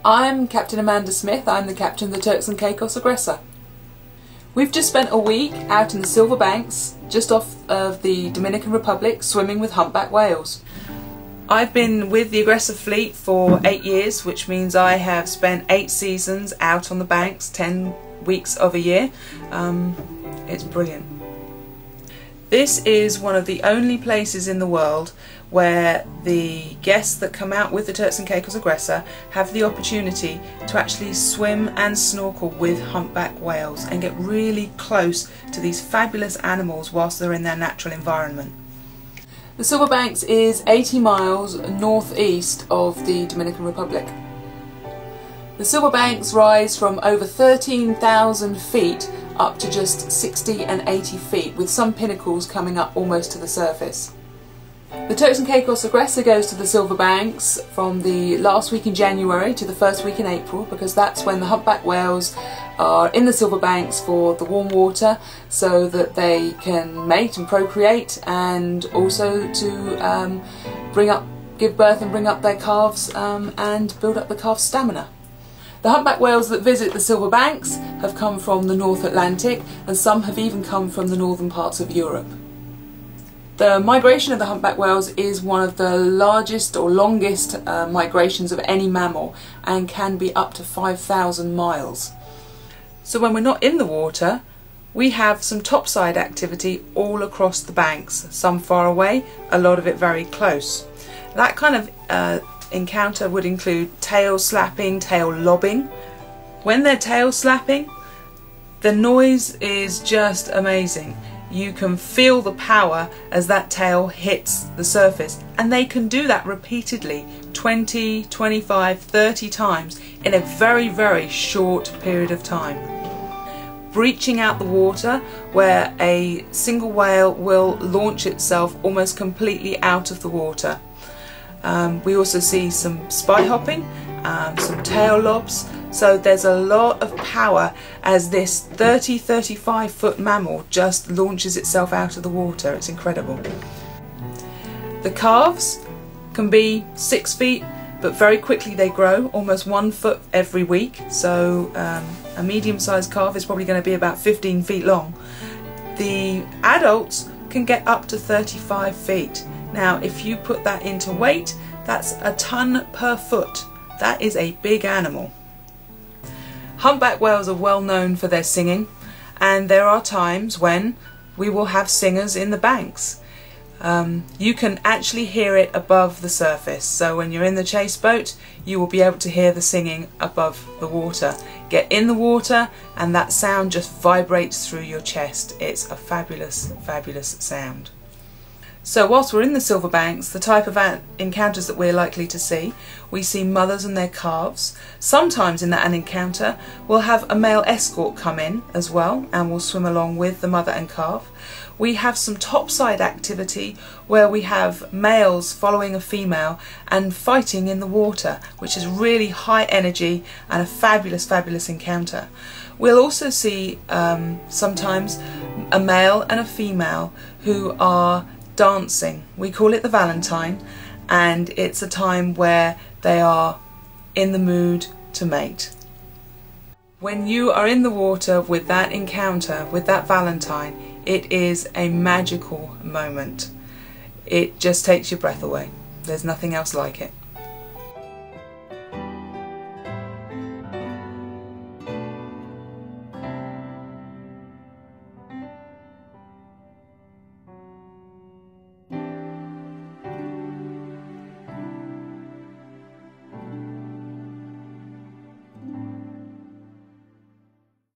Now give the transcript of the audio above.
I'm Captain Amanda Smith. I'm the captain of the Turks and Caicos Aggressor. We've just spent a week out in the Silver Banks, just off of the Dominican Republic, swimming with humpback whales. I've been with the Aggressor fleet for 8 years, which means I have spent 8 seasons out on the banks, 10 weeks of a year. It's brilliant. This is one of the only places in the world where the guests that come out with the Turks and Caicos Aggressor have the opportunity to actually swim and snorkel with humpback whales and get really close to these fabulous animals whilst they're in their natural environment. The Silver Banks is 80 miles northeast of the Dominican Republic. The Silver Banks rise from over 13,000 feet up to just 60 and 80 feet, with some pinnacles coming up almost to the surface. The Turks and Caicos Aggressor goes to the Silver Banks from the last week in January to the first week in April, because that's when the humpback whales are in the Silver Banks for the warm water, so that they can mate and procreate, and also to give birth and bring up their calves and build up the calf's stamina. The humpback whales that visit the Silver Banks have come from the North Atlantic, and some have even come from the northern parts of Europe. The migration of the humpback whales is one of the largest or longest migrations of any mammal, and can be up to 5,000 miles. So when we're not in the water, we have some topside activity all across the banks, some far away, a lot of it very close. That kind of encounter would include tail slapping, tail lobbing. When they're tail slapping, the noise is just amazing. You can feel the power as that tail hits the surface, and they can do that repeatedly 20, 25, 30 times in a very, very short period of time. Breaching out the water, where a single whale will launch itself almost completely out of the water. We also see some spy hopping, some tail lobs, so there's a lot of power as this 30-35 foot mammal just launches itself out of the water. It's incredible. The calves can be 6 feet, but very quickly they grow, almost 1 foot every week, so a medium-sized calf is probably going to be about 15 feet long. The adults can get up to 35 feet. Now, if you put that into weight, that's a ton per foot. That is a big animal. Humpback whales are well known for their singing, and there are times when we will have singers in the banks. You can actually hear it above the surface, so when you're in the chase boat, you will be able to hear the singing above the water. Get in the water and that sound just vibrates through your chest. It's a fabulous, fabulous sound. So whilst we're in the Silver Banks, the type of encounters that we're likely to see, we see mothers and their calves. Sometimes in that encounter we'll have a male escort come in as well, and we'll swim along with the mother and calf. We have some topside activity where we have males following a female and fighting in the water, which is really high energy and a fabulous, fabulous encounter. We'll also see sometimes a male and a female who are dancing. We call it the Valentine, and it's a time where they are in the mood to mate. When you are in the water with that encounter, with that Valentine, it is a magical moment. It just takes your breath away. There's nothing else like it.